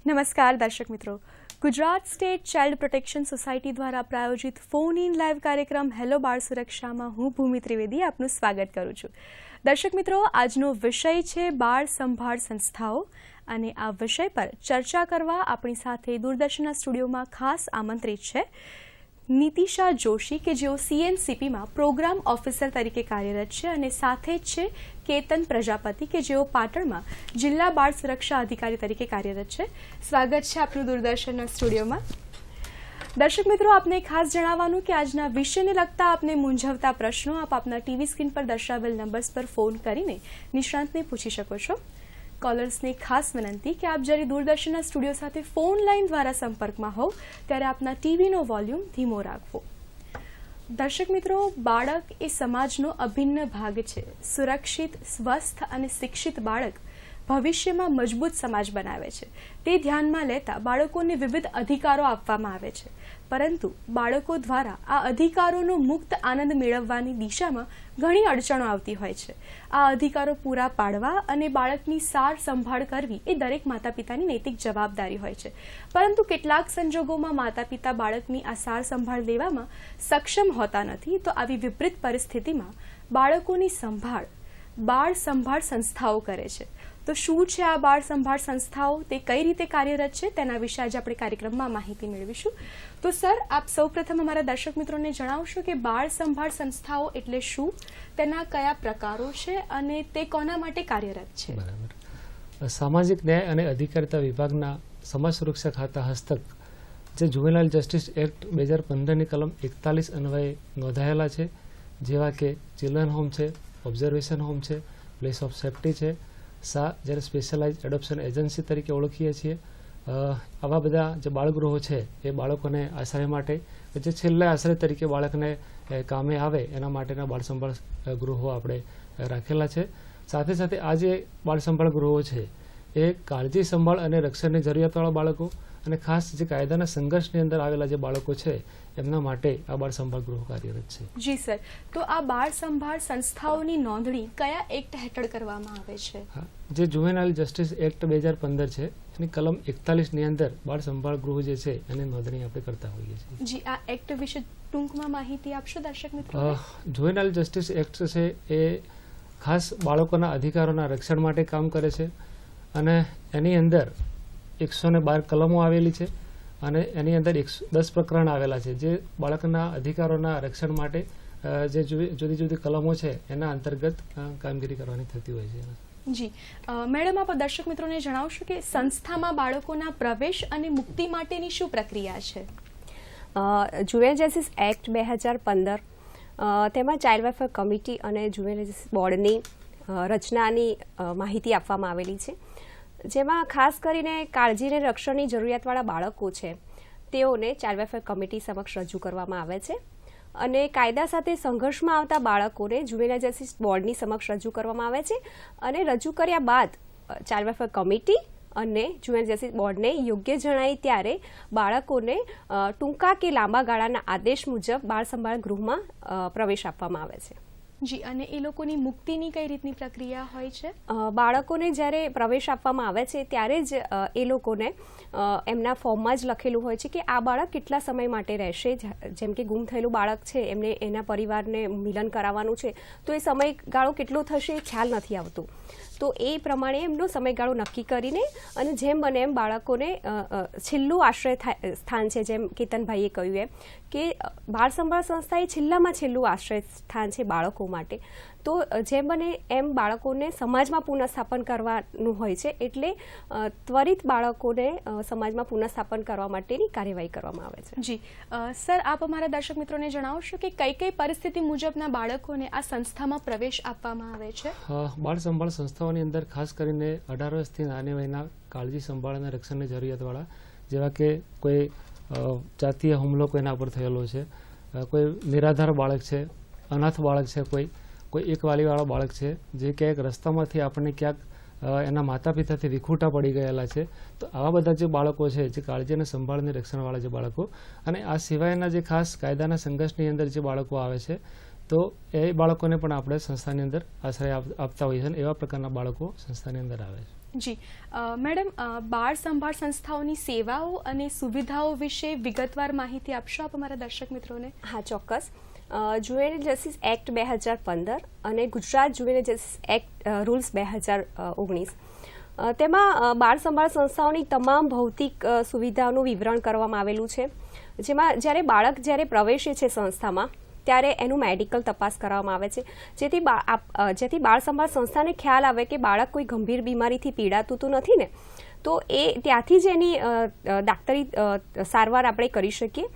નમસ્કાર દર્શક મિત્રો, Gujarat state child protection society દ્વારા પ્રાયોજિત ફોન ઇન લાઈવ કાર્યક્રમ હેલો બાળ સુરક્ષામાં હું ભૂમિ ત્રિવેદી આપનું સ્વાગત કરું છું. દર્શક મિત્રો, આજનો વિષય છે બાળ સંભાળ સંસ્થાઓ અને આ વિષય પર ચર્ચા કરવા આપણી સાથે દૂરદર્શનના સ્ટુડિયોમાં ખાસ આમંત્રિત છે નીતિશા જોશી કે જેઓ CNCPમાં પ્રોગ્રામ ઓફિસર તરીકે કાર્યરત છે અને સાથે જ છે કેતન પ્રજાપતિ કે જેઓ પાટણમાં જિલ્લા બાળ સુરક્ષા અધિકારી તરીકે કાર્યરત છે. સ્વાગત છે આપનું દૂરદર્શનના સ્ટુડિયોમાં. દર્શક મિત્રો, આપને ખાસ જણાવવાનું કે આજના વિષયને લગતા આપને મૂંઝવતા પ્રશ્નો આપ આપના ટીવી સ્ક્રીન પર દર્શાવેલ નંબર્સ પર ફોન કરીને નિષ્ણાંતને પૂછી શકો છો. કોલર્સને ખાસ વિનંતી કે આપ જ્યારે દૂરદર્શનના સ્ટુડિયો સાથે ફોન લાઈન દ્વારા સંપર્કમાં હોવ ત્યારે આપના ટીવીનો વોલ્યુમ ધીમો રાખવો. દર્શક મિત્રો, બાળક એ સમાજનો અભિન્ન ભાગ છે. સુરક્ષિત, સ્વસ્થ અને શિક્ષિત બાળક ભવિષ્યમાં મજબૂત સમાજ બનાવે છે. તે ધ્યાનમાં લેતા બાળકોને વિવિધ અધિકારો આપવામાં આવે છે, પરંતુ બાળકો દ્વારા આ અધિકારોનો મુક્ત આનંદ મેળવવાની દિશામાં ઘણી અડચણો આવતી હોય છે. આ અધિકારો પૂરા પાડવા અને બાળકની સાર સંભાળ કરવી એ દરેક માતા પિતાની નૈતિક જવાબદારી હોય છે, પરંતુ કેટલાક સંજોગોમાં માતા પિતા બાળકની આ સાર સંભાળ લેવામાં સક્ષમ હોતા નથી. તો આવી વિપરીત પરિસ્થિતિમાં બાળકોની સંભાળ બાળ સંભાળ સંસ્થાઓ કરે છે. તો શું છે આ બાળ સંભાળ સંસ્થાઓ, તે કઈ રીતે કાર્યરત છે, તેના વિશે આજે આપણે કાર્યક્રમમાં માહિતી મેળવીશું. તો સર, આપ સૌપ્રથમ અમારા દર્શક મિત્રોને જણાવશો કે બાળ સંભાળ સંસ્થાઓ એટલે શું, તેના કયા પ્રકારો છે અને તે કોના માટે કાર્યરત છે? બરાબર. સામાજિક ન્યાય અને અધિકારિતા વિભાગના સમાજ સુરક્ષા ખાતા હસ્તક જે જુવેનાઇલ જસ્ટિસ એક્ટ 2015ની કલમ 41 અન્વયે નોંધાયેલા છે, જેવા કે ચિલ્ડ્રન હોમ છે, ઓબ્ઝર્વેશન હોમ છે, પ્લેસ ઓફ સેફ્ટી છે, જ્યારે સ્પેશિયલાઇઝ એડોપ્શન એજન્સી તરીકે ઓળખીએ છીએ. આવા બધા જે બાળગૃહો છે એ બાળકોને આશ્રય માટે, જે છેલ્લા આશ્રય તરીકે બાળકને કામે આવે એના માટેના બાળ સંભાળ ગૃહો આપણે રાખેલા છે. સાથે સાથે આ જે બાળ સંભાળ ગૃહો છે એ કાળજી સંભાળ અને રક્ષણની જરૂરિયાતવાળા બાળકો અને ખાસ જે કાયદાના સંઘર્ષની અંદર આવેલા જે બાળકો છે એમના માટે આ બાળ સંભાળ ગૃહો કાર્યરત છે. જી સર, તો આ બાળ સંભાળ સંસ્થાઓની નોંધણી કયા એક્ટ હેઠળ કરવામાં આવે છે? જે જુવેનાઇલ જસ્ટિસ એક્ટ 2015 છે એની કલમ 41ની અંદર બાળ સંભાળ ગૃહ જે છે એની નોંધણી આપણે કરતા હોઈએ છીએ. જી, આ એક્ટ વિશે ટૂંકમાં માહિતી આપશો દર્શક મિત્રો? જુવેનાઇલ જસ્ટિસ એક્ટ છે એ ખાસ બાળકોના અધિકારોના રક્ષણ માટે કામ કરે છે અને એની અંદર 112 કલમો આવેલી છે અને એની અંદર 10 પ્રકરણ આવેલા છે જે બાળકના અધિકારોના રક્ષણ માટે જે જુદી જુદી કલમો છે એના અંતર્ગત કામગીરી કરવાની થતી હોય છે. જી મેડમ, આપ દર્શક મિત્રોને જણાવશો કે સંસ્થામાં બાળકોના પ્રવેશ અને મુક્તિ માટેની શું પ્રક્રિયા છે? જુવેનાઇલ જસ્ટિસ એક્ટ 2015 તેમાં ચાઇલ્ડ વેલફેર કમિટી અને જુવેનાઇલ જસ્ટિસ બોર્ડની રચનાની માહિતી આપવામાં આવેલી છે, જેમાં ખાસ કરીને કાળજી અને રક્ષણની જરૂરિયાતવાળા બાળકો છે તેઓને ચાઇલ્ડ વેલફેર કમિટી સમક્ષ રજૂ કરવામાં આવે છે અને કાયદા સાથે સંઘર્ષમાં આવતા બાળકોને જુવેનાઇલ જસ્ટિસ બોર્ડની સમક્ષ રજૂ કરવામાં આવે છે અને રજૂ કર્યા બાદ ચાઇલ્ડ વેલફેર કમિટી અને જુવેનાઇલ જસ્ટિસ બોર્ડને યોગ્ય જણાય ત્યારે બાળકોને ટૂંકા કે લાંબા ગાળાના આદેશ મુજબ બાળ સંભાળ ગૃહમાં પ્રવેશ આપવામાં આવે છે. જી, અને એ લોકોની મુક્તિની કઈ રીતની પ્રક્રિયા હોય છે? બાળકોને જ્યારે પ્રવેશ આપવામાં આવે છે ત્યારે જ એ લોકોને એમના ફોર્મમાં જ લખેલું હોય છે કે આ બાળક કેટલા સમય માટે રહેશે. જેમ કે ગુમ થયેલું બાળક છે એમને એના પરિવારને મિલન કરાવવાનું છે, તો એ સમયગાળો કેટલો થશે એ ખ્યાલ નથી આવતો. તો એ પ્રમાણે એમનો સમયગાળો નક્કી કરીને અને જેમ બને એમ બાળકોને છેલ્લું આશ્રય સ્થાન છે, જેમ કેતનભાઈએ કહ્યું એમ કે બાળ સંભાળ સંસ્થા એ છેલ્લામાં છેલ્લું આશ્રય સ્થાન છે બાળકો માટે. તો જેમ બને એમ બાળકોને સમાજમાં પુનઃસ્થાપન કરવાનું હોય છે, એટલે ત્વરિત બાળકોને સમાજમાં પુનઃસ્થાપન કરવા માટેની કાર્યવાહી કરવામાં આવે છે. જી સર, આપ અમારા દર્શક મિત્રોને જણાવશો કે કઈ કઈ પરિસ્થિતિ મુજબના બાળકોને આ સંસ્થામાં પ્રવેશ આપવામાં આવે છે? બાળ સંભાળ સંસ્થાઓની અંદર ખાસ કરીને 18 વર્ષથી નાની વયના કાળજી સંભાળ અને રક્ષણની જરૂરિયાતવાળા, જેવા કે કોઈ જાતીય હુમલો કોઈના પર થયેલો છે, કોઈ નિરાધાર બાળક છે, અનાથ બાળક છે, કોઈ એક વાલીવાળા બાળક છે જે ક્યાંક રસ્તામાંથી આપણને ક્યાંક એના માતા પિતાથી વિખૂટા પડી ગયેલા છે, તો આવા બધા જે બાળકો છે જે કાળજી અને સંભાળ અને રક્ષણવાળા જે બાળકો, અને આ સિવાયના જે ખાસ કાયદાના સંઘર્ષની અંદર જે બાળકો આવે છે તો એ બાળકોને પણ આપણે સંસ્થાની અંદર આશ્રય આપતા હોઈએ છીએ અને એવા પ્રકારના બાળકો સંસ્થાની અંદર આવે છે. જી મેડમ, બાળ સંભાળ સંસ્થાઓની સેવાઓ અને સુવિધાઓ વિશે વિગતવાર માહિતી આપશો આપ અમારા દર્શક મિત્રોને? હા, ચોક્કસ. જુવેનાઇલ જસ્ટિસ એક્ટ 2015 અને Gujarat juvenile justice act rules 2019 તેમાં બાળ સંભાળ સંસ્થાઓની તમામ ભૌતિક સુવિધાઓનું વિવરણ કરવામાં આવેલું છે, જેમાં જ્યારે બાળક પ્રવેશે છે સંસ્થામાં ત્યારે એનું મેડિકલ તપાસ કરવામાં આવે છે, જેથી બાળ સંભાળ સંસ્થાને ખ્યાલ આવે કે બાળક કોઈ ગંભીર બીમારીથી પીડાતું તો નથી ને, તો એ ત્યાંથી જ એની ડાક્ટરી સારવાર આપણે કરી શકીએ.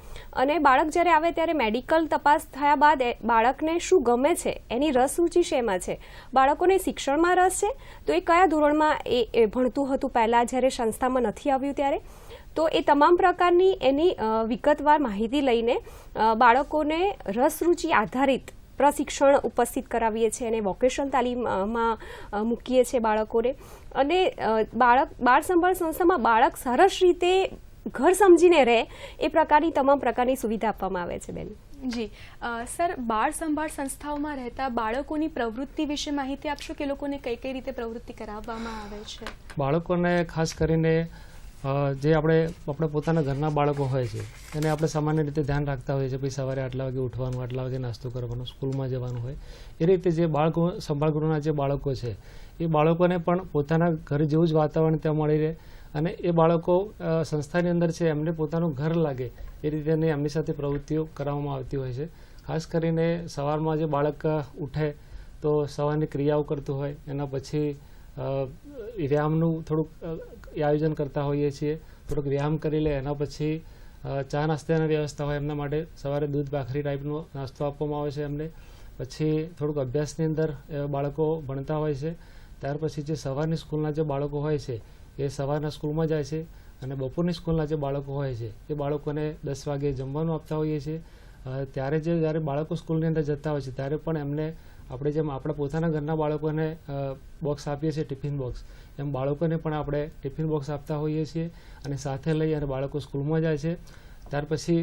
અને બાળક જ્યારે આવે ત્યારે મેડિકલ તપાસ થયા બાદ બાળકને શું ગમે છે, એની રસ રુચિ શેમાં છે, બાળકોને શિક્ષણમાં રસ છે તો એ કયા ધોરણમાં એ ભણતું હતું પહેલાં જ્યારે સંસ્થામાં નથી આવ્યું ત્યારે, તો એ તમામ પ્રકારની એની વિગતવાર માહિતી લઈને બાળકોને રસ રુચિ આધારિત પ્રશિક્ષણ ઉપસ્થિત કરાવીએ છીએ અને વોકેશનલ તાલીમમાં મૂકીએ છીએ બાળકોને. અને બાળ સંભાળ સંસ્થામાં બાળક સરસ રીતે ઘર સમજીને રહે એ પ્રકારની તમામ પ્રકારની સુવિધા આપવામાં આવે છે. બેન જી સર, બાળ સંભાળ સંસ્થાઓમાં રહેતા બાળકોની પ્રવૃત્તિ વિશે માહિતી આપશો કે લોકોને કઈ કઈ રીતે પ્રવૃત્તિ કરાવવામાં આવે છે? બાળકોને ખાસ કરીને જે આપણે પોતાના ઘરના બાળકો હોય છે એને આપણે સામાન્ય રીતે ધ્યાન રાખતા હોઈએ છીએ. પછી સવારે આટલા વાગે ઉઠવાનું, આટલા વાગે નાસ્તો કરવાનો, સ્કૂલમાં જવાનું હોય. એ રીતે જે બાળકો સંભાળ ગૃહના જે બાળકો છે એ બાળકોને પણ પોતાના ઘર જેવું જ વાતાવરણ ત્યાં મળી રહે અને એ બાળકો સંસ્થાની અંદર છે એમને પોતાનું ઘર લાગે એ રીતે એમની સાથે પ્રવૃત્તિઓ કરવામાં આવતી હોય છે. ખાસ કરીને સવારમાં જે બાળક ઉઠે તો સવારની ક્રિયાઓ કરતું હોય, એના પછી વ્યાયામનું થોડુંક આયોજન કરતા હોઈએ છીએ. થોડુંક વ્યાયામ કરી લે, એના પછી ચા નાસ્તાની વ્યવસ્થા હોય એમના માટે. સવારે દૂધ ભાખરી ટાઈપનો નાસ્તો આપવામાં આવે છે એમને. પછી થોડુંક અભ્યાસની અંદર બાળકો ભણતા હોય છે. ત્યાર પછી જે સવારની સ્કૂલના જે બાળકો હોય છે એ સવારના સ્કૂલમાં જાય છે અને બપોરની સ્કૂલના જે બાળકો હોય છે એ બાળકોને 10 વાગે જમવાનું આપતા હોઈએ છીએ. જ્યારે બાળકો સ્કૂલની અંદર જતા હોય છે ત્યારે પણ એમને આપણે જેમ આપણા પોતાના ઘરના બાળકોને બોક્સ આપીએ છીએ, ટિફિન બોક્સ, એમ બાળકોને પણ આપણે ટિફિન બોક્સ આપતા હોઈએ છીએ અને સાથે લઈ અને બાળકો સ્કૂલમાં જાય છે. ત્યાર પછી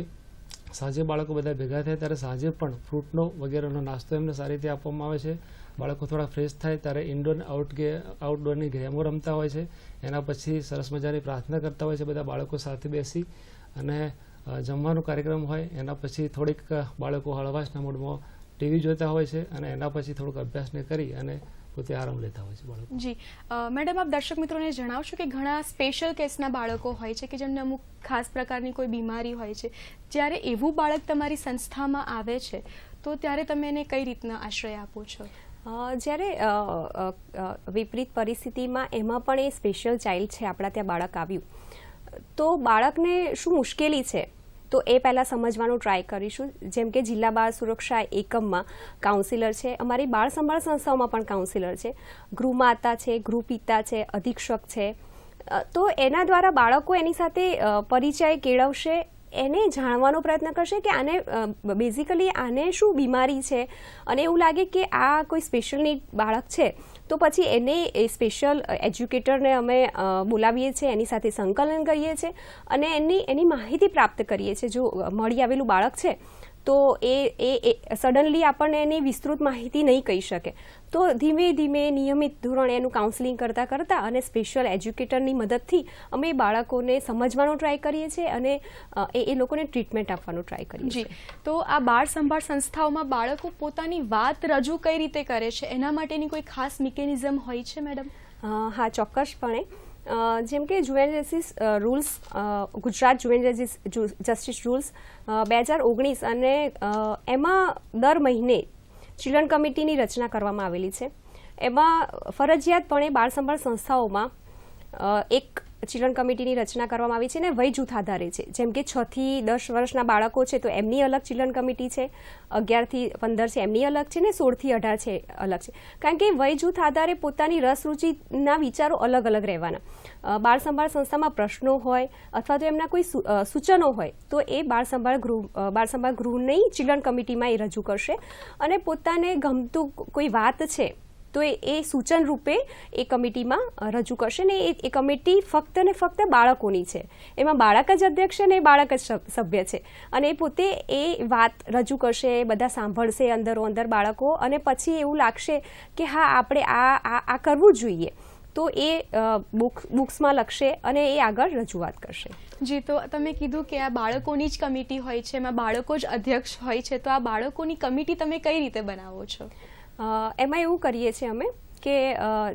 સાંજે બાળકો બધા ભેગા થાય ત્યારે સાંજે પણ ફ્રૂટનો વગેરેનો નાસ્તો એમને સારી રીતે આપવામાં આવે છે. બાળકો થોડા ફ્રેશ થાય ત્યારે ઇન્ડોર આઉટડોરની ગેમો રમતા હોય છે. એના પછી સરસ મજાની પ્રાર્થના કરતા હોય છે બધા બાળકો સાથે બેસી અને જમવાનો કાર્યક્રમ હોય. એના પછી થોડીક બાળકો હળવાશના મૂડમાં ટીવી જોતા હોય છે અને એના પછી થોડુંક અભ્યાસને કરી અને પોતે આરામ લેતા હોય છે બાળકો. જી મેડમ, આપ દર્શક મિત્રોને જણાવશો કે ઘણા સ્પેશિયલ કેસના બાળકો હોય છે કે જેમને અમુક ખાસ પ્રકારની કોઈ બીમારી હોય છે. જ્યારે એવું બાળક તમારી સંસ્થામાં આવે છે તો ત્યારે તમે એને કઈ રીતના આશ્રય આપો છો? જ્યારે વિપરીત પરિસ્થિતિમાં એમાં પણ એ સ્પેશિયલ ચાઇલ્ડ છે, આપણા ત્યાં બાળક આવ્યું તો બાળકને શું મુશ્કેલી છે તો એ પહેલાં સમજવાનો ટ્રાય કરીશું. જેમ કે જિલ્લા બાળ સુરક્ષા એકમમાં કાઉન્સિલર છે, અમારી બાળ સંભાળ સંસ્થાઓમાં પણ કાઉન્સિલર છે, ગૃહમાતા છે, ગૃહપિતા છે, અધિક્ષક છે. તો એના દ્વારા બાળકો એની સાથે પરિચય કેળવશે, એને જાણવાનો પ્રયત્ન કરશે કે આને બેઝિકલી આને શું બીમારી છે અને એવું લાગે કે આ કોઈ સ્પેશિયલ નીડ બાળક છે તો પછી એને એ સ્પેશિયલ એજ્યુકેટરને અમે બોલાવીએ છીએ, એની સાથે સંકલન કરીએ છીએ અને એની માહિતી પ્રાપ્ત કરીએ છીએ. જો મળી આવેલું બાળક છે તો એ સડનલી આપણને એની વિસ્તૃત માહિતી નહીં કહી શકે, તો ધીમે ધીમે નિયમિત ધોરણે એનું કાઉન્સેલિંગ કરતાં અને સ્પેશિયલ એજ્યુકેટરની મદદથી અમે બાળકોને સમજવાનો ટ્રાય કરીએ છીએ અને એ લોકોને ટ્રીટમેન્ટ આપવાનો ટ્રાય કરીએ છીએ. તો આ બાળ સંભાળ સંસ્થાઓમાં બાળકો પોતાની વાત રજૂ કઈ રીતે કરે છે, એના માટેની કોઈ ખાસ મિકેનિઝમ હોય છે મેડમ? હા, ચોક્કસપણે. જેમ કે juvenile justice rules, Gujarat juvenile justice rules 2019 અને એમાં દર મહિને ચિલ્ડ્રન કમિટીની રચના કરવામાં આવેલી છે. એમાં ફરજિયાતપણે બાળ સંભાળ સંસ્થાઓમાં એક ચિલ્ડ્રન કમિટીની રચના કરવામાં આવી છે અને વય જૂથ આધારે છે. જેમ કે 6 થી 10 વર્ષના બાળકો છે તો એમની અલગ ચિલ્ડ્રન કમિટી છે, 11 થી 15 છે એમની અલગ છે ને 16 થી 18 છે અલગ છે. કારણ કે વય જૂથ આધારે પોતાની રસ રુચિના વિચારો અલગ અલગ રહેવાના. બાળ સંભાળ સંસ્થામાં પ્રશ્નો હોય અથવા તો એમના કોઈ સૂચનો હોય તો એ બાળ સંભાળ ગૃહની ચિલ્ડ્રન કમિટીમાં એ રજૂ કરશે અને પોતાને ગમતું કોઈ વાત છે તો એ સૂચન રૂપે એ કમિટીમાં રજૂ કરશે ને એ કમિટી ફક્ત ને ફક્ત બાળકોની છે. એમાં બાળક જ અધ્યક્ષ છે ને એ બાળક જ સભ્ય છે અને એ પોતે એ વાત રજૂ કરશે, બધા સાંભળશે અંદરો અંદર બાળકો, અને પછી એવું લાગશે કે હા આપણે આ કરવું જોઈએ તો એ બુક્સમાં લખશે અને એ આગળ રજૂઆત કરશે. જી, તો તમે કીધું કે આ બાળકોની જ કમિટી હોય છે, એમાં બાળકો જ અધ્યક્ષ હોય છે, તો આ બાળકોની કમિટી તમે કઈ રીતે બનાવો છો? એમાં એવું કરીએ છીએ અમે કે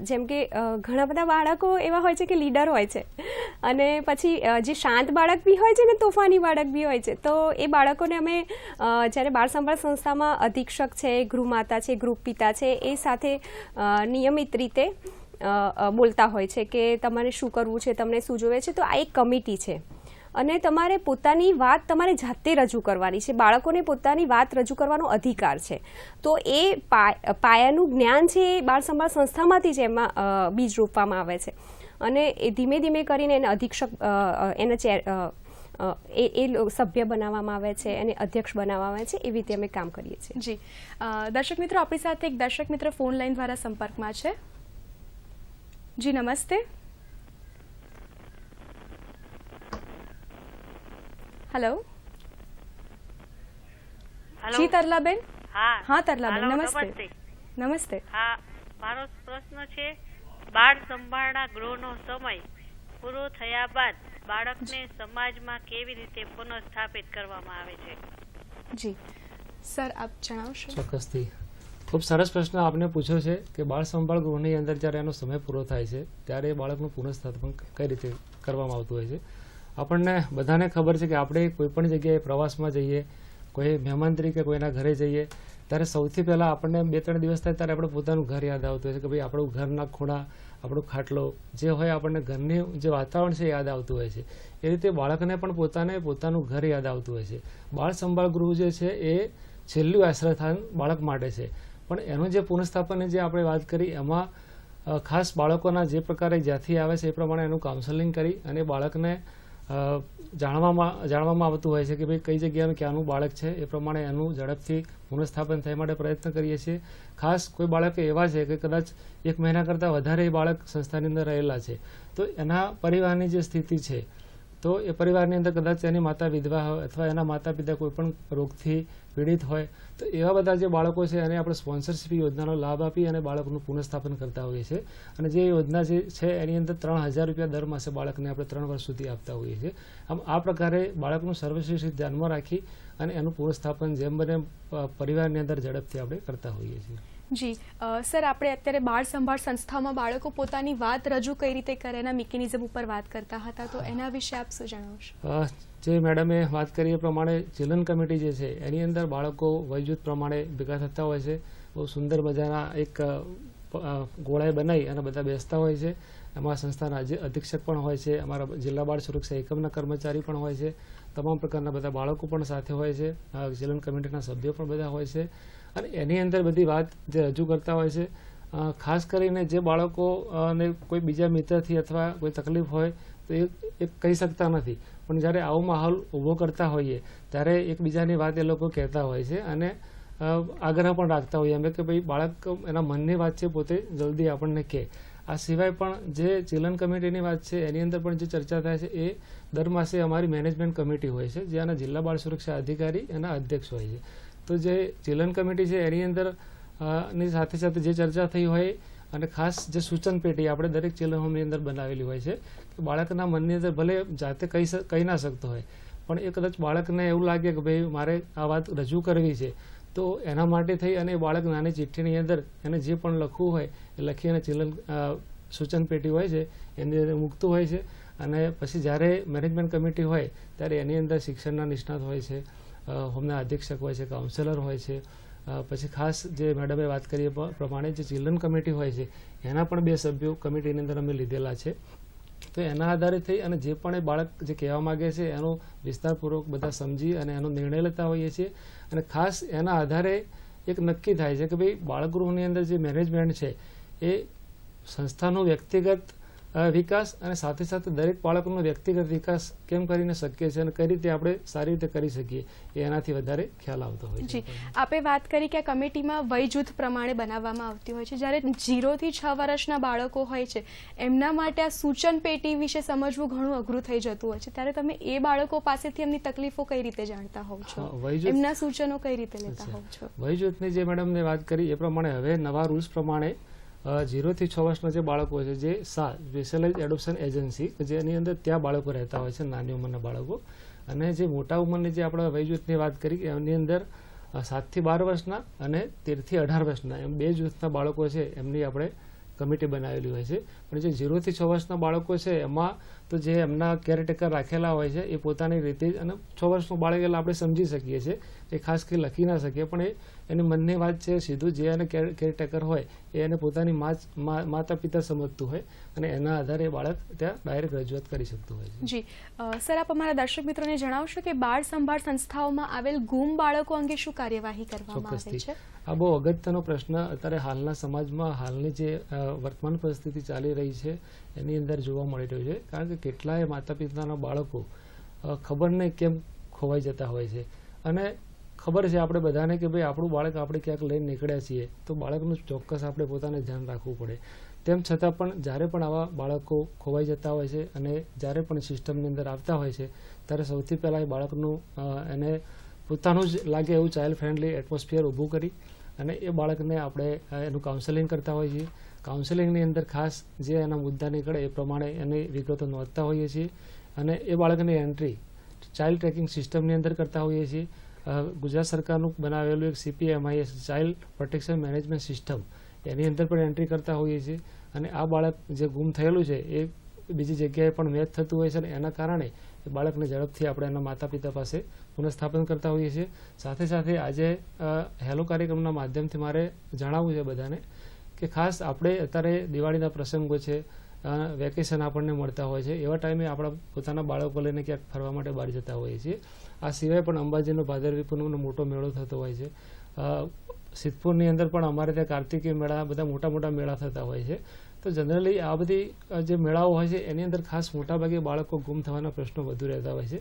જેમ કે ઘણા બધા બાળકો એવા હોય છે કે લીડર હોય છે અને પછી જે શાંત બાળક બી હોય છે ને તોફાની બાળક બી હોય છે. તો એ બાળકોને અમે જ્યારે બાળ સંભાળ સંસ્થામાં અધિક્ષક છે, ગૃહમાતા છે, ગૃહપિતા છે, એ સાથે નિયમિત રીતે બોલતા હોય છે કે તમારે શું કરવું છે, તમને શું જોવે છે. તો આ એક કમિટી છે અને તમારે પોતાની વાત તમારે જાતે રજૂ કરવાની છે. બાળકોને પોતાની વાત રજૂ કરવાનો અધિકાર છે. તો એ પાયાનું જ્ઞાન છે એ બાળ સંભાળ સંસ્થામાંથી જ એમાં બીજ રોપવામાં આવે છે અને એ ધીમે ધીમે કરીને એને અધિક્ષક એને સભ્ય બનાવવામાં આવે છે, એને અધ્યક્ષ બનાવવામાં આવે છે. એવી રીતે અમે કામ કરીએ છીએ. જી, દર્શક મિત્રો, આપણી સાથે એક દર્શક મિત્ર ફોન લાઈન દ્વારા સંપર્કમાં છે. જી, નમસ્તે. હેલો. જી તરલાબેન. હા તરલાબેન, નમસ્તે. નમસ્તે. હા, મારો પ્રશ્ન છે, બાળ સંભાળના ગૃહનો સમય પૂરો થયા બાદ બાળકને સમાજમાં કેવી રીતે પુનઃસ્થાપિત કરવામાં આવે છે? જી સર, આપ જણાવશો? ચોક્કસથી. ખૂબ સરસ પ્રશ્ન આપને પૂછ્યો છે કે બાળ સંભાળ ગૃહની અંદર જ્યારે એનો સમય પૂરો થાય છે ત્યારે બાળકનું પુનઃસ્થાપન કઈ રીતે કરવામાં આવતું હોય છે. આપણને બધાને ખબર છે કે આપણે કોઈ પણ જગ્યાએ પ્રવાસમાં જઈએ, કોઈ મહેમાન તરીકે કોઈના ઘરે જઈએ ત્યારે સૌથી પહેલાં આપણને 2-3 દિવસ થાય ત્યારે આપણે પોતાનું ઘર યાદ આવતું હોય છે કે ભાઈ આપણું ઘરના ખૂણા, આપણું ખાટલો જે હોય, આપણને ઘરની જે વાતાવરણ છે યાદ આવતું હોય છે. એ રીતે બાળકને પણ પોતાનું ઘર યાદ આવતું હોય છે. બાળ સંભાળ ગૃહ જે છે એ છેલ્લું આશ્રયસ્થાન બાળક માટે છે. પણ એનું જે પુનઃસ્થાપનની જે આપણે વાત કરી એમાં ખાસ બાળકોના જે પ્રકારે જ્યાંથી આવે છે એ પ્રમાણે એનું કાઉન્સેલિંગ કરી અને બાળકને જાણવામાં આવતું હોય છે કે ભાઈ કઈ જગ્યાનું ક્યાંનું બાળક છે, એ પ્રમાણે એનું ઝડપથી પુનઃસ્થાપન થવા માટે પ્રયત્ન કરીએ છીએ. ખાસ કોઈ બાળક એવા છે કે કદાચ 1 મહિના કરતાં વધારે એ બાળક સંસ્થાની અંદર રહેલા છે, તો એના પરિવારની જે સ્થિતિ છે, તો એ પરિવારની અંદર કદાચ એની માતા વિધવા હોય અથવા એના માતા પિતા કોઈ પણ રોગથી પીડિત હોય, તો એવા બધા જે બાળકો છે એને આપણે સ્પોન્સરશિપ યોજનાનો લાભ આપી અને બાળકનું પુનઃસ્થાપન કરતા હોઈએ છીએ. અને જે યોજના જે છે એની અંદર 3000 રૂપિયા દર માસે બાળકને આપણે 3 વર્ષ સુધી આપતા હોઈએ છીએ. આમ આ પ્રકારે બાળકનું સર્વશ્રેષ્ઠ ધ્યાનમાં રાખી અને એનું પુનઃસ્થાપન જેમ બને પરિવારની અંદર ઝડપથી આપણે કરતા હોઈએ છીએ. જી સર, આપણે અત્યારે બાળ સંભાળ સંસ્થામાં બાળકો પોતાની વાત રજૂ કઈ રીતે કરે એના મિકેનિઝમ ઉપર વાત કરતા હતા, તો એના વિશે આપ શું જણાવશો? જે મેડમે વાત કરી એ પ્રમાણે ચિલ્ડ્રન કમિટી જે છે એની અંદર બાળકો વયજૂથ પ્રમાણે ભેગા થતા હોય છે. બહુ સુંદર મજાના એક ગોળાઈ બનાવી અને બધા બેસતા હોય છે. એમાં સંસ્થાના અધિક્ષક પણ હોય છે, અમારા જિલ્લા બાળ સુરક્ષા એકમના કર્મચારી પણ હોય છે, તમામ પ્રકારના બધા બાળકો પણ સાથે હોય છે, ચિલ્ડ્રન કમિટીના સભ્યો પણ બધા હોય છે અને એની અંદર બધી વાત જે રજૂ કરતા હોય છે. ખાસ કરીને જે બાળકોને કોઈ બીજા મિત્રથી અથવા કોઈ તકલીફ હોય તો એ કહી શકતા નથી, પણ જ્યારે આવો માહોલ ઊભો કરતા હોઈએ ત્યારે એકબીજાની વાત એ લોકો કહેતા હોય છે અને આગ્રહ પણ રાખતા હોઈએ અમે કે ભાઈ બાળક એના મનની વાત છે પોતે જલ્દી આપણને કહે. આ સિવાય પણ જે ચિલ્ડ્રન કમિટીની વાત છે એની અંદર પણ જે ચર્ચા થાય છે એ દર માસે અમારી મેનેજમેન્ટ કમિટી હોય છે, જેના જિલ્લા બાળ સુરક્ષા અધિકારી એના અધ્યક્ષ હોય છે. તો જે ચિલ્ડ્રન કમિટી છે એની અંદર ની સાથે સાથે જે ચર્ચા થઈ હોય અને ખાસ જે સૂચન પેટી આપણે દરેક ચિલ્ડ્રન હોમની અંદર બનાવેલી હોય છે કે બાળકના મનની અંદર ભલે જાતે કહી ના શકતો હોય, પણ એ કદાચ બાળકને એવું લાગે કે ભાઈ મારે આ વાત રજૂ કરવી છે, તો એના માટે થઈ અને બાળક નાની ચિઠ્ઠીની અંદર એને જે પણ લખવું હોય એ લખી અને ચિલ્ડ્રન સૂચન પેટી હોય છે એની અંદર મૂકતું હોય છે. અને પછી જ્યારે મેનેજમેન્ટ કમિટી હોય ત્યારે એની અંદર શિક્ષણના નિષ્ણાત હોય છે, હોમના અધિક્ષક હોય છે, કાઉન્સેલર હોય છે, પછી ખાસ જે મેડમે વાત કરી પ્રમાણે જે ચિલ્ડ્રન કમિટી હોય છે એના પણ 2 સભ્યો કમિટીની અંદર અમે લીધેલા છે. તો એના આધારે થઈ અને જે પણ એ બાળક જે કહેવા માગે છે એનો વિસ્તારપૂર્વક બધા સમજી અને એનો નિર્ણય લેતા હોઈએ છીએ. અને ખાસ એના આધારે એક નક્કી થાય છે કે ભાઈ બાળકગૃહની અંદર જે મેનેજમેન્ટ છે એ સંસ્થાનું વ્યક્તિગત વિકાસ અને સાથે સાથે દરેક બાળકનો વ્યક્તિગત વિકાસ કેમ કરીને શક્ય છે અને કઈ રીતે આપણે સારી રીતે કરી શકીએ એ એનાથી વધારે ખ્યાલ આવતો હોય છે. જી, આપે વાત કરી કે આ કમિટીમાં વય જૂથ પ્રમાણે બનાવવામાં આવતી હોય છે. જ્યારે 0 થી 6 વર્ષના બાળકો હોય છે એમના માટે આ સૂચન પેટી વિશે સમજવું ઘણું અઘરું થઈ જતું હોય છે, ત્યારે તમે એ બાળકો પાસેથી એમની તકલીફો કઈ રીતે જાણતા હોવ છો, એમના સૂચનો કઈ રીતે લેતા હોવ છો? વય જૂથની જે મેડમને વાત કરી એ પ્રમાણે હવે નવા રૂલ્સ પ્રમાણે 0 થી 6 વર્ષના જે બાળકો છે, જે સ્પેશિયલાઇઝ એડોપ્શન એજન્સી જેની અંદર ત્યાં બાળકો રહેતા હોય છે, નાની ઉંમરના બાળકો, અને જે મોટા ઉંમરની જે આપણે વય જૂથની વાત કરી એમની અંદર 7 થી 12 વર્ષના અને 13 થી 18 વર્ષના એમ 2 જૂથના બાળકો છે એમની આપણે કમિટી બનાવેલી હોય છે. પણ જે 0 થી 6 વર્ષના બાળકો છે એમાં તો જે એમના કેરટેકર રાખેલા હોય છે એ પોતાની રીતે જ, અને 6 વર્ષનું બાળક એટલે આપણે સમજી શકીએ છીએ એ ખાસ કંઈ લખી ના શકીએ, પણ એની મનની વાત છે સીધું જે એને કેરટેકર હોય એ એને પોતાની માતા પિતા સમજતું હોય અને એના આધારે બાળક ત્યાં ડાયરેક્ટ રજૂઆત કરી શકતું હોય છે. જી સર, આપ અમારા દર્શક મિત્રોને જણાવશો કે બાળ સંભાળ સંસ્થાઓમાં આવેલ ગુમ બાળકો અંગે શું કાર્યવાહી કરવામાં આવે છે? આ બહુ અગત્યનો પ્રશ્ન અત્યારે હાલના સમાજમાં હાલની જે વર્તમાન પરિસ્થિતિ ચાલી રહી છે એની અંદર જોવા મળી રહ્યું છે, કારણ કે કેટલાય માતા પિતાના બાળકો ખબર નહીં કેમ ખોવાઈ જતા હોય છે, અને ખબર છે આપણે બધાને કે ભાઈ આપણું બાળક આપણે ક્યાંક લઈને નીકળ્યા છીએ તો બાળકનું ચોક્કસ આપણે પોતાને ધ્યાન રાખવું પડે. તેમ છતાં પણ જ્યારે પણ આવા બાળકો ખોવાઈ જતા હોય છે અને જ્યારે પણ સિસ્ટમની અંદર આવતા હોય છે ત્યારે સૌથી પહેલાં એ બાળકનું એને પોતાનું જ લાગે એવું ચાઇલ્ડ ફ્રેન્ડલી એટમોસ્ફિયર ઊભું કરી અને એ બાળકને આપણે એનું કાઉન્સેલિંગ કરતા હોઈએ છીએ. કાઉન્સેલિંગની અંદર ખાસ જે એના મુદ્દા નીકળે એ પ્રમાણે એની વિગતો નોંધતા હોઈએ છીએ અને એ બાળકની એન્ટ્રી ચાઇલ્ડ ટ્રેકિંગ સિસ્ટમની અંદર કરતા હોઈએ છીએ. ગુજરાત સરકારનું બનાવેલું એક CPMIS child protection management system એની અંદર પણ એન્ટ્રી કરતા હોઈએ છીએ અને આ બાળક જે ગુમ થયેલું છે એ બીજી જગ્યાએ પણ મેચ થતું હોય છે અને એના કારણે એ બાળકને ઝડપથી આપણે એના માતા પિતા પાસે પુનઃસ્થાપન કરતા હોઈએ છીએ. સાથે સાથે આજે હેલો કાર્યક્રમના માધ્યમથી મારે જણાવવું છે બધાને કે ખાસ આપણે અત્યારે દિવાળીના પ્રસંગો છે, વેકેશન આપણને મળતા હોય છે, એવા ટાઈમે આપણા પોતાના બાળકો લઈને ક્યાંક ફરવા માટે બહાર જતા હોઈએ છીએ. આ સિવાય પણ અંબાજીનો ભાદરવી પૂનમનો મોટો મેળો થતો હોય છે. સિદ્ધપુરની અંદર પણ અમારે ત્યાં કાર્તિકી મેળા, બધા મોટા મોટા મેળા થતા હોય છે. તો જનરલી આ બધી જે મેળાઓ હોય છે એની અંદર ખાસ મોટાભાગે બાળકો ગુમ થવાના પ્રશ્નો વધુ રહેતા હોય છે.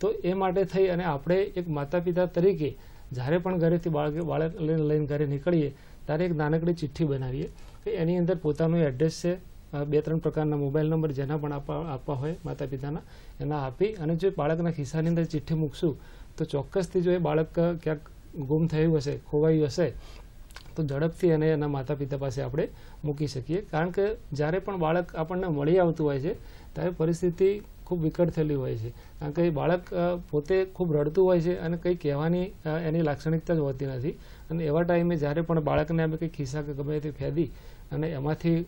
તો એ માટે થઈ અને આપણે એક માતા પિતા તરીકે જ્યારે પણ ઘરેથી બાળક લઈને ઘરે નીકળીએ ત્યારે એક નાનકડી ચિઠ્ઠી બનાવીએ કે એની અંદર પોતાનું એડ્રેસ છે, 2-3 પ્રકારના મોબાઈલ નંબર જેના પણ આપવા હોય માતા પિતાના એના આપી અને જો બાળકના ખિસ્સાની અંદર ચિઠ્ઠી મૂકશું તો ચોક્કસથી જો એ બાળક ક્યાંક ગુમ થયું હશે, ખોવાયું હશે તો ઝડપથી એને એના માતા પિતા પાસે આપણે મૂકી શકીએ. કારણ કે જ્યારે પણ બાળક આપણને મળી આવતું હોય છે ત્યારે પરિસ્થિતિ ખૂબ વિકટ થયેલી હોય છે, કારણ કે બાળક પોતે ખૂબ રડતું હોય છે અને કંઈ કહેવાની એની લાક્ષણિકતા જ હોતી નથી અને એવા ટાઈમે જ્યારે પણ બાળકને અમે કંઈક ખિસ્સા કે ગમે તે ફેદી અને એમાંથી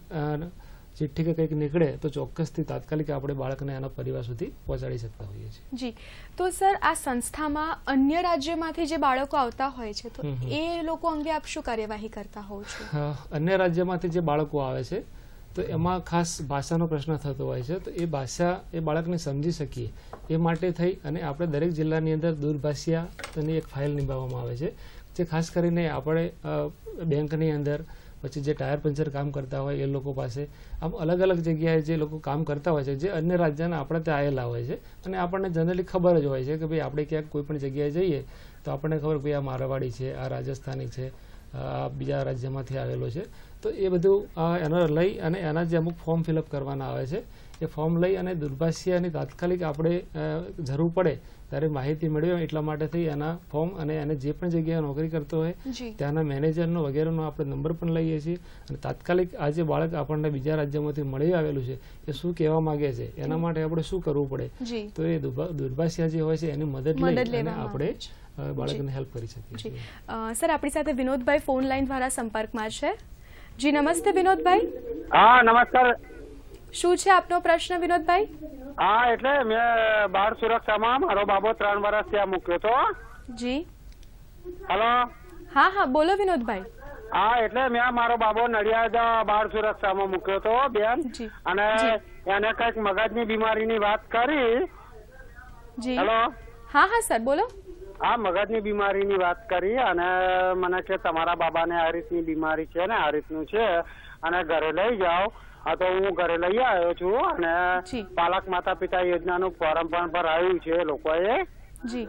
ચિઠ્ઠી કે કંઈક નીકળે તો ચોક્કસથી તાત્કાલિક આપણે બાળકને એના પરિવાર સુધી પહોંચાડી શકતા હોઈએ છીએ. જી, તો સર આ સંસ્થામાં અન્ય રાજ્યમાંથી જે બાળકો આવતા હોય છે તો એ લોકો અંગે આપ શું કાર્યવાહી કરતા હોવ છો? અન્ય રાજ્યમાંથી જે બાળકો આવે છે તો એમાં ખાસ ભાષાનો પ્રશ્ન થતો હોય છે, તો એ ભાષા એ બાળકને સમજી શકીએ એ માટે થઈ અને આપણે દરેક જિલ્લાની અંદર દૂરભાષીયાની એક ફાઇલ નિભાવવામાં આવે છે, જે ખાસ કરીને આપણે બેંકની અંદર, પછી જે ટાયર પંચર કામ કરતા હોય એ લોકો પાસે, આમ અલગ અલગ જગ્યાએ જે લોકો કામ કરતા હોય છે જે અન્ય રાજ્યના આપણે ત્યાં આવેલા હોય છે અને આપણને જનરલી ખબર જ હોય છે કે ભાઈ આપણે ક્યાંક કોઈ પણ જગ્યાએ જઈએ તો આપણને ખબર ભાઈ આ મારવાડી છે, આ રાજસ્થાની છે, આ બીજા રાજ્યમાંથી આવેલો છે. તો એ બધું એનો લઈ અને એના જે અમુક ફોર્મ ફિલઅપ કરવાના આવે છે એ ફોર્મ લઈ અને દૂરભાષીયાની તાત્કાલિક આપણે જરૂર પડે ત્યારે માહિતી મેળવી એટલા માટે થઈ એના ફોર્મ અને એને જે પણ જગ્યાએ નોકરી કરતો હોય ત્યાંના મેનેજરનો વગેરેનો આપણે નંબર પણ લઈએ છીએ અને તાત્કાલિક આ જે બાળક આપણને બીજા રાજ્યમાંથી મળી આવેલું છે એ શું કહેવા માંગે છે એના માટે આપણે શું કરવું પડે તો એ દૂરભાષીયા જે હોય છે એની મદદ લઈ અને આપણે બાળકને હેલ્પ કરી શકીએ. સર, આપણી સાથે વિનોદભાઈ ફોન લાઈન દ્વારા સંપર્કમાં છે. જી નમસ્તે વિનોદભાઈ. હા નમસ્કાર. શું છે આપનો પ્રશ્ન વિનોદભાઈ? હા એટલે મેં બાળ સુરક્ષામાં મારો બાબો 3 વર્ષ ત્યાં મૂક્યો હતો. જી. હેલો. હા હા બોલો વિનોદભાઈ. હા એટલે મેં મારો બાબો નડિયાદ બાળ સુરક્ષામાં મૂક્યો હતો બેન, અને એને કઈક મગજની બીમારીની વાત કરી. જી. હેલો. હા હા સર બોલો. હા મગજની બીમારીની વાત કરી અને મને કે તમારા બાબાને આ રીતની બીમારી છે ને આ રીતનું છે અને ઘરે લઈ જાઓ હા, તો હું ઘરે લઈ આવ્યો છું અને જી. પાલક માતા પિતા યોજનાનું ફોર્મ પણ ભરાયું છે લોકોએ. જી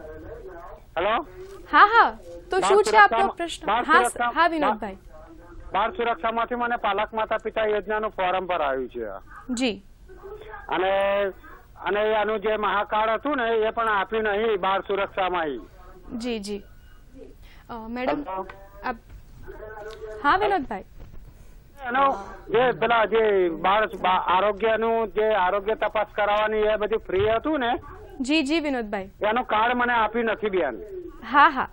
હેલો, હા હા તો શું છે આપનો સુરક્ષામાં- પ્રશ્ન? બાળ હા સુરક્ષા- હા વિનોદભાઈ. બાળ સુરક્ષામાંથી મને પાલક માતા પિતા યોજનાનું ફોર્મ ભરાયું છે જી અને અને આનું જે મહાકાર્ડ હતું ને એ પણ આપ્યું નહીં બાળ સુરક્ષામાં. જી જી મેડમ હેલો. હા વિનોદભાઈ. એનો જે પેલા જે આરોગ્યનું જે આરોગ્ય તપાસ કરાવવાની એ બધું ફ્રી હતું ને જી જી વિનોદભાઈ. એનું કાર્ડ મને આપ્યું નથી બેન. હા હા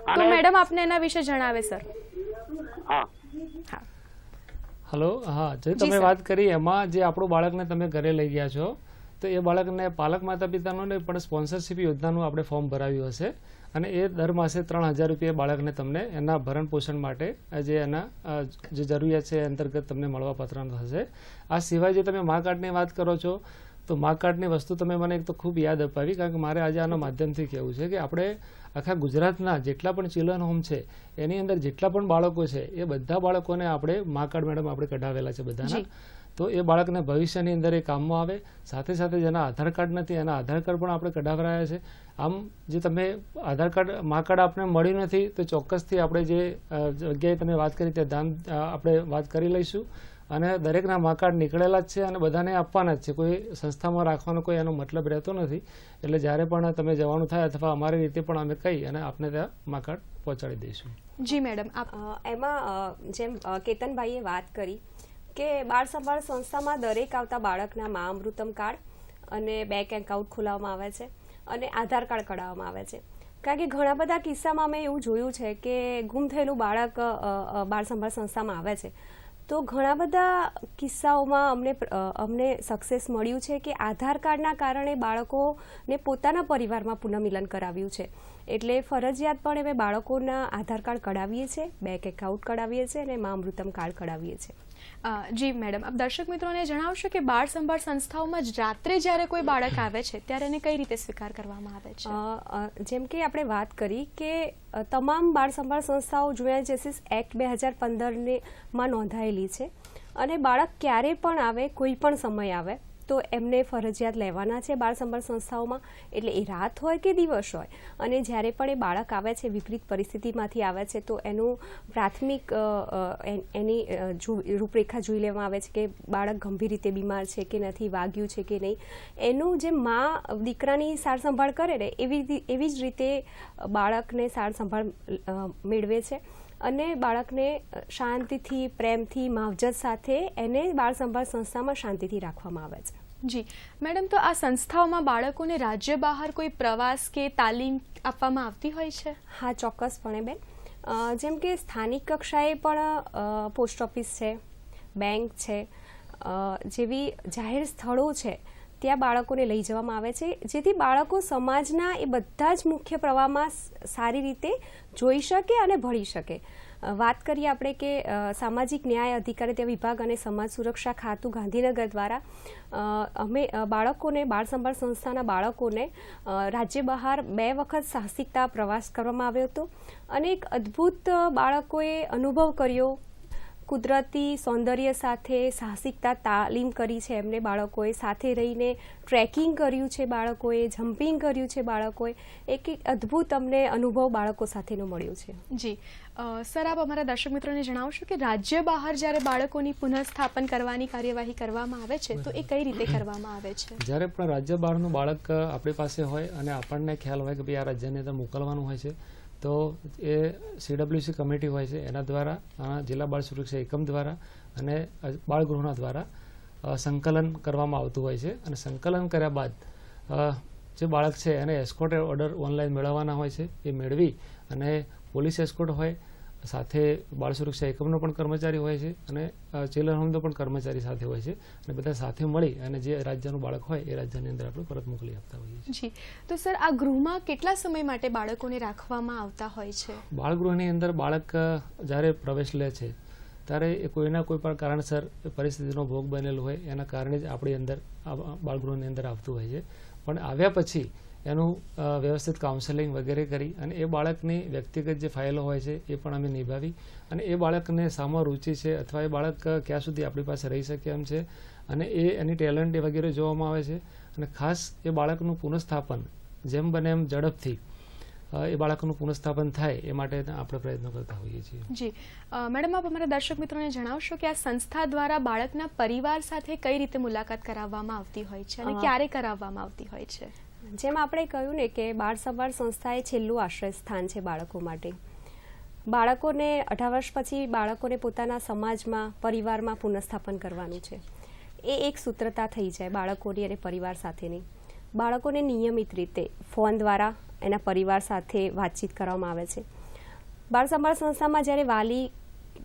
તો અને મેડમ આપને એના વિશે જણાવે સર. હા, હા હલો, હા, જે જી તમે સર. વાત કરી એમાં જે આપણું બાળકને તમે ઘરે લઈ ગયા છો તો એ બાળકને પાલક માતા પિતાનું ને પણ સ્પોન્સરશિપ યોજનાનું આપણે ફોર્મ ભરાવ્યું હશે અને એ દર માસે 3,000 રૂપિયા બાળકને તમને એના ભરણ પોષણ માટે જે એના જે જરૂરિયાત છે એ અંતર્ગત તમને મળવાપાત્ર થશે. આ સિવાય જે તમે મા કાર્ડની વાત કરો છો તો મા કાર્ડની વસ્તુ તમે મને એક તો ખૂબ યાદ અપાવી, કારણ કે મારે આજે આના માધ્યમથી કહેવું છે કે આપણે આખા ગુજરાતના જેટલા પણ ચિલ્ડ્રન હોમ છે એની અંદર જેટલા પણ બાળકો છે એ બધા બાળકોને આપણે મા કાર્ડ મેડમ આપણે કઢાવેલા છે બધાના. તો એ બાળકને ભવિષ્યની અંદર એ કામમાં આવે. સાથે સાથે જેના આધાર કાર્ડ નથી એના આધાર કાર્ડ પણ આપણે કઢાવરાયા છે. આમ જે તમે આધાર કાર્ડ મા કાર્ડ આપણે મળ્યું નથી તો ચોક્કસથી આપણે જે જગ્યાએ તમે વાત કરી ત્યાં આપણે વાત કરી લઈશું અને દરેકના મા કાર્ડ નીકળેલા જ છે અને બધાને આપવાના જ છે. કોઈ સંસ્થામાં રાખવાનો કોઈ એનો મતલબ રહેતો નથી. એટલે જ્યારે પણ તમે જવાનું થાય અથવા અમારી રીતે પણ અમે કહી અને આપને ત્યાં મા કાર્ડ પહોંચાડી દઈશું. જી મેડમ આપ. એમાં જેમ કેતનભાઈએ વાત કરી કે બાળ સંભાળ સંસ્થામાં દરેક આવતા બાળકના મા અમૃતમ કાર્ડ અને બેંક એકાઉન્ટ ખોલાવવામાં આવે છે અને આધાર કાર્ડ કઢાવવામાં આવે છે. કારણ કે ઘણા બધા કિસ્સામાં મેં એવું જોયું છે કે ગુમ થયેલું બાળક બાળ સંભાળ સંસ્થામાં આવે છે તો ઘણા બધા કિસ્સાઓમાં અમને સક્સેસ મળ્યું છે કે આધાર કાર્ડના કારણે બાળકોને પોતાના પરિવારમાં પુનઃમિલન કરાવ્યું છે. એટલે ફરજિયાત પણ અમે બાળકોના આધાર કાર્ડ કઢાવીએ છીએ, બેંક એકાઉન્ટ કઢાવીએ છીએ અને મા અમૃતમ કાર્ડ કઢાવીએ છીએ. જી મેડમ આપ દર્શક મિત્રોને જણાવશો કે બાળ સંભાળ સંસ્થાઓમાં જ રાત્રે જ્યારે કોઈ બાળક આવે છે ત્યારે એને કઈ રીતે સ્વીકાર કરવામાં આવે છે? જેમ કે આપણે વાત કરી કે તમામ બાળ સંભાળ સંસ્થાઓ જુનિયર જસ્ટિસ એક્ટ 2015માં નોંધાયેલી છે અને બાળક ક્યારે પણ આવે કોઈ પણ સમય આવે તો એમને ફરજિયાત લેવાના છે બાળ સંભાળ સંસ્થાઓમાં. એટલે એ રાત હોય કે દિવસ હોય અને જ્યારે પણ એ બાળક આવે છે વિપરીત પરિસ્થિતિમાંથી આવે છે તો એનું પ્રાથમિક એની રૂપરેખા જોઈ લેવામાં આવે છે કે બાળક ગંભીર રીતે બીમાર છે કે નથી, વાગ્યું છે કે નહીં. એનું જે મા દીકરાની સાર સંભાળ કરે ને એવી જ રીતે બાળકને સાર સંભાળ મેળવે છે અને બાળકને શાંતિથી પ્રેમથી માવજત સાથે એને બાળ સંભાળ સંસ્થામાં શાંતિથી રાખવામાં આવે છે. જી મેડમ તો આ સંસ્થાઓમાં બાળકોને રાજ્ય બહાર કોઈ પ્રવાસ કે તાલીમ આપવામાં આવતી હોય છે? હા, ચોક્કસપણે બેન. જેમ કે સ્થાનિક કક્ષાએ પણ પોસ્ટ ઓફિસ છે, બેંક છે, જેવી જાહેર સ્થળો છે ત્યાં બાળકોને લઈ જવામાં આવે છે જેથી બાળકો સમાજના એ બધા જ મુખ્ય પ્રવાહમાં સારી રીતે જોઈ શકે અને ભળી શકે. વાત કરીએ આપણે કે સામાજિક ન્યાય અધિકારીતા વિભાગ અને સમાજ સુરક્ષા ખાતું ગાંધીનગર દ્વારા અમે બાળકોને બાળ સંભાળ સંસ્થાના બાળકોને રાજ્ય બહાર 2 વખત સાહસિકતા પ્રવાસ કરવામાં આવ્યો હતો અને એક અદ્ભુત બાળકોએ અનુભવ કર્યો. કુદરતી સૌંદર્ય સાથે સાહસિકતા તાલીમ કરી છે એમને બાળકોએ, સાથે રહીને ટ્રેકિંગ કર્યું છે બાળકોએ, જમ્પિંગ કર્યું છે બાળકોએ. એક અદ્ભુત અમને અનુભવ બાળકો સાથેનો મળ્યો છે. જી સર આપ અમારા દર્શક મિત્રોને જણાવશો કે રાજ્ય બહાર જ્યારે બાળકોની પુનઃસ્થાપન કરવાની કાર્યવાહી કરવામાં આવે છે તો એ કઈ રીતે કરવામાં આવે છે? જ્યારે પણ રાજ્ય બહારનું બાળક આપણી પાસે હોય અને આપણને ખ્યાલ હોય કે ભાઈ આ રાજ્યની અંદર મોકલવાનું હોય છે તો એ CWC કમિટી હોય છે એના દ્વારા જિલ્લા બાળ સુરક્ષા એકમ દ્વારા અને બાળગૃહના દ્વારા સંકલન કરવામાં આવતું હોય છે અને સંકલન કર્યા બાદ જે બાળક છે એને એસ્કોર્ટ ઓર્ડર ઓનલાઈન મેળવવાના હોય છે. એ મેળવી અને પોલીસ એસ્કોર્ટ હોય, સાથે બાળ સુરક્ષા એકમનો પણ કર્મચારી હોય છે અને ચિલ્ડ્રન હોમનો પણ કર્મચારી સાથે હોય છે અને બધા સાથે મળી અને જે રાજ્યનું બાળક હોય એ રાજ્યની અંદર આપણે પરત મોકલી આપતા હોઈએ છીએ. જી તો સર આ ગૃહમાં કેટલા સમય માટે બાળકોને રાખવામાં આવતા હોય છે? બાળગૃહની અંદર બાળક જ્યારે પ્રવેશ લે છે ત્યારે એ કોઈના કોઈ પણ કારણસર પરિસ્થિતિનો ભોગ બનેલો હોય એના કારણે જ આપણી અંદર બાળગૃહની અંદર આવતું હોય છે. પણ આવ્યા પછી એનું વ્યવસ્થિત કાઉન્સેલિંગ વગેરે કરી અને એ બાળકની વ્યક્તિગત જે ફાઇલો હોય છે એ પણ અમે નિભાવી અને એ બાળકને સામો રુચિ છે અથવા એ બાળક ક્યાં સુધી આપણી પાસે રહી શકે એમ છે અને એની ટેલેન્ટ એ વગેરે જોવામાં આવે છે અને ખાસ એ બાળકનું પુનઃસ્થાપન જેમ બને એમ ઝડપથી એ બાળકનું પુનઃસ્થાપન થાય એ માટે આપણે પ્રયત્નો કરતા હોઈએ છીએ. જી મેડમ, આપ અમારા દર્શક મિત્રોને જણાવશો કે આ સંસ્થા દ્વારા બાળકના પરિવાર સાથે કઈ રીતે મુલાકાત કરાવવામાં આવતી હોય છે અને ક્યારે કરાવવામાં આવતી હોય છે? જેમ આપણે કહ્યું ને કે બાળ સંભાળ સંસ્થા એ છેલ્લું આશ્રય સ્થાન છે બાળકો માટે. બાળકોને 18 વર્ષ પછી બાળકોને પોતાના સમાજમાં પરિવારમાં પુનઃસ્થાપન કરવાનું છે. એ એક સૂત્રતા થઈ જાય બાળકોની અને પરિવાર સાથેની. બાળકોને નિયમિત રીતે ફોન દ્વારા એના પરિવાર સાથે વાતચીત કરવામાં આવે છે. બાળ સંભાળ સંસ્થામાં જ્યારે વાલી,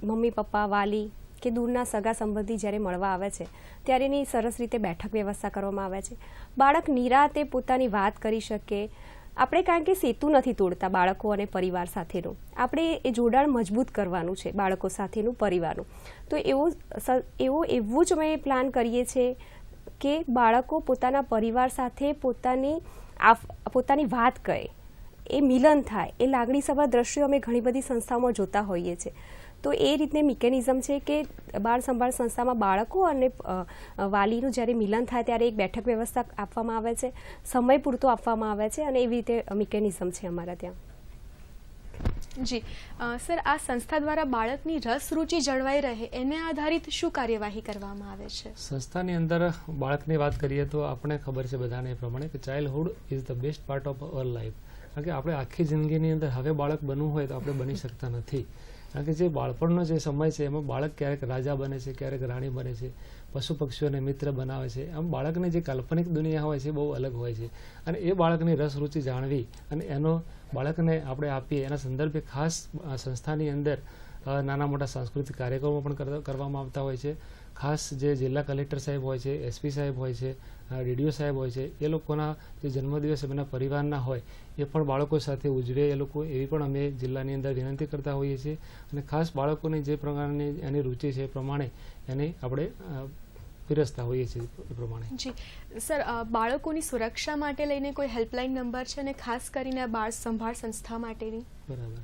મમ્મી પપ્પા, વાલી કે દૂરના સગા સંબંધી જ્યારે મળવા આવે છે ત્યારે એની સરસ રીતે બેઠક વ્યવસ્થા કરવામાં આવે છે. બાળક નિરાતે પોતાની વાત કરી શકે. આપણે કારણ કે સેતુ નથી તોડતા બાળકો અને પરિવાર સાથેનું, આપણે એ જોડાણ મજબૂત કરવાનું છે બાળકો સાથેનું, પરિવારનું. તો એવું જ અમે પ્લાન કરીએ છીએ કે બાળકો પોતાના પરિવાર સાથે પોતાની વાત કહે, એ મિલન થાય, એ લાગણીસભર દ્રશ્યો અમે ઘણી બધી સંસ્થાઓમાં જોતા હોઈએ છીએ. તો એ રીતને મિકેનિઝમ છે કે બાળ સંભાળ સંસ્થામાં બાળકો અને વાલીનું જ્યારે મિલન થાય ત્યારે એક બેઠક વ્યવસ્થા આપવામાં આવે છે, સમય પૂરતો આપવામાં આવે છે અને એવી રીતે મિકેનિઝમ છે અમારા ત્યાં. જી સર, આ સંસ્થા દ્વારા બાળકની રસ રુચિ જળવાઈ રહે એને આધારિત શું કાર્યવાહી કરવામાં આવે છે? સંસ્થાની અંદર બાળકની વાત કરીએ તો આપણે ખબર છે બધાને એ પ્રમાણે કે childhood is the best part of our life. કારણ કે આપણે આખી જિંદગીની અંદર હવે બાળક બનવું હોય તો આપણે બની શકતા નથી. કારણ કે જે બાળપણનો જે સમય છે એમાં બાળક ક્યારેક રાજા બને છે, ક્યારેક રાણી બને છે, પશુ પક્ષીઓને મિત્ર બનાવે છે. આમ બાળકની જે કાલ્પનિક દુનિયા હોય છે બહુ અલગ હોય છે અને એ બાળકની રસ રુચિ જાણવી અને એનો બાળકને આપણે આપીએ એના સંદર્ભે ખાસ સંસ્થાની અંદર નાના મોટા સાંસ્કૃતિક કાર્યક્રમો પણ કરવામાં આવતા હોય છે. ખાસ જે જિલ્લા કલેક્ટર સાહેબ હોય છે, એસપી સાહેબ હોય છે, ડીડીઓ સાહેબ હોય છે, એ લોકોના જે જન્મદિવસ એમના પરિવારના હોય એ પણ બાળકો સાથે ઉજવે એ લોકો, એવી પણ અમે જિલ્લાની અંદર વિનંતી કરતા હોઈએ છીએ અને ખાસ બાળકોની જે પ્રકારની એની રુચિ છે એ પ્રમાણે એને આપણે પીરસતા હોઈએ છીએ એ પ્રમાણે. જી સર, બાળકોની સુરક્ષા માટે લઈને કોઈ હેલ્પલાઇન નંબર છે અને ખાસ કરીને બાળ સંભાળ સંસ્થા માટેની? બરાબર.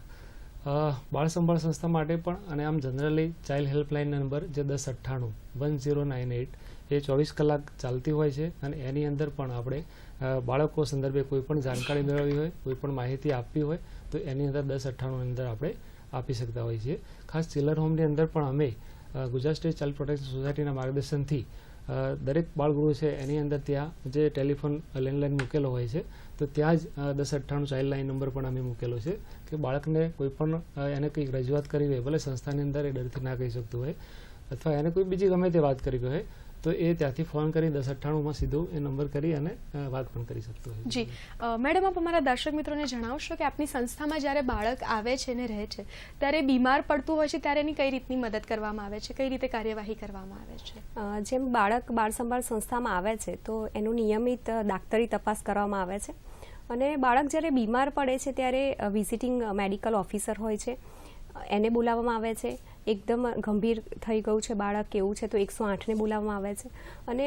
બાળ સંભાળ સંસ્થા માટે પણ અને આમ જનરલી ચાઇલ્ડ હેલ્પલાઇન નંબર જે 1098 1098 એ 24 કલાક ચાલતી હોય છે અને એની અંદર પણ આપણે બાળકો સંદર્ભે કોઈ પણ જાણકારી મેળવવી હોય, કોઈ પણ માહિતી આપવી હોય તો એની અંદર 1098 ની અંદર આપણે આપી શકતા હોઈએ છીએ. ખાસ ચિલ્ડ્રન હોમની અંદર પણ અમે ગુજરાત સ્ટેટ ચાઇલ્ડ પ્રોટેક્શન સોસાયટીના માર્ગદર્શનથી દરેક બાળગૃહ છે એની અંદર ત્યાં જે ટેલિફોન લેન્ડલાઇન મૂકેલો હોય છે તો ત્યાં જ 1098 ચાઇલ્ડ લાઇન નંબર પણ અમે મૂકેલો છે કે બાળકને કોઈ પણ એને કંઈક રજૂઆત કરવી હોય, ભલે સંસ્થાની અંદર એ ડરથી ના કહી શકતું હોય અથવા એને કોઈ બીજી ગમે તે વાત કરવી હોય તો એ ત્યાંથી ફોન કરી 1098માં સીધો એ નંબર કરી અને વાત પણ કરી શકતો હોય. જી મેડમ, આપ અમારા દર્શક મિત્રોને જણાવશો કે આપની સંસ્થામાં જ્યારે બાળક આવે છે ને રહે છે ત્યારે બીમાર પડતું હોય છે ત્યારે એની કઈ રીતની મદદ કરવામાં આવે છે, કઈ રીતે કાર્યવાહી કરવામાં આવે છે? જેમ બાળક બાળ સંભાળ સંસ્થામાં આવે છે તો એનું નિયમિત દાક્તરી તપાસ કરવામાં આવે છે અને બાળક જ્યારે બીમાર પડે છે ત્યારે વિઝિટિંગ મેડિકલ ઓફિસર હોય છે, એને બોલાવવામાં આવે છે. એકદમ ગંભીર થઈ ગયું છે બાળક કેવું છે તો 108ને બોલાવવામાં આવે છે અને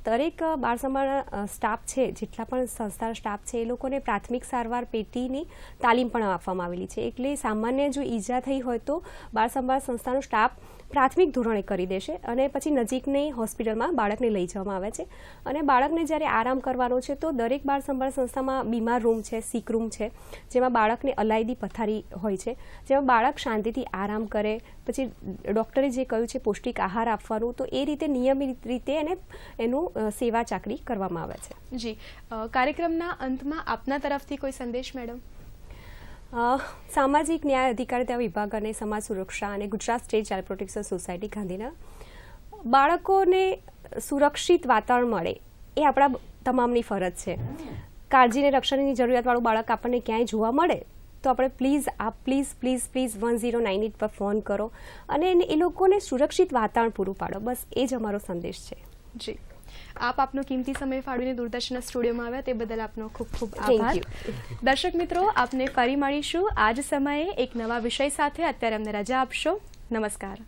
દરેક બાળ સંભાળ સ્ટાફ છે, જેટલા પણ સંસ્થાના સ્ટાફ છે એ લોકોને પ્રાથમિક સારવાર પેટીની તાલીમ પણ આપવામાં આવેલી છે. એટલે સામાન્ય જો ઈજા થઈ હોય તો બાળ સંભાળ સંસ્થાનો સ્ટાફ પ્રાથમિક ધોરણે કરી દેશે અને પછી નજીકની હોસ્પિટલમાં બાળકને લઈ જવામાં આવે છે અને બાળકને જ્યારે આરામ કરવાનો છે તો દરેક બાળ સંભાળ સંસ્થામાં બીમાર રૂમ છે, સિક રૂમ છે, જેમાં બાળકને અલાયદી પથારી હોય છે, જેમાં બાળક શાંતિથી આરામ કરે. પછી ડૉક્ટરે જે કહ્યું છે પૌષ્ટિક આહાર આપવાનું, તો એ રીતે નિયમિત રીતે એનું સેવા ચાકરી કરવામાં આવે છે. જી, કાર્યક્રમના અંતમાં આપના તરફથી કોઈ સંદેશ મેડમ? સામાજિક ન્યાય અધિકારીતા વિભાગ અને સમાજ સુરક્ષા અને Gujarat state child protection society Gandhinagar બાળકોને સુરક્ષિત વાતાવરણ મળે એ આપણા તમામની ફરજ છે. કાળજી અને રક્ષણની જરૂરિયાતવાળું બાળક આપણને ક્યાંય જોવા મળે તો આપણે પ્લીઝ 1098 પર ફોન કરો અને એ લોકોને સુરક્ષિત વાતાવરણ પૂરું પાડો. બસ એ જ અમારો સંદેશ છે. જી, આપ આપનો કિંમતી સમય ફાળવીને દૂરદર્શનના સ્ટુડિયોમાં આવ્યા તે બદલ આપનો ખૂબ ખૂબ આભાર. દર્શક મિત્રો, આપને ફરી મળીશું આ જ સમયે એક નવા વિષય સાથે. અત્યારે અમને રજા આપશો. નમસ્કાર.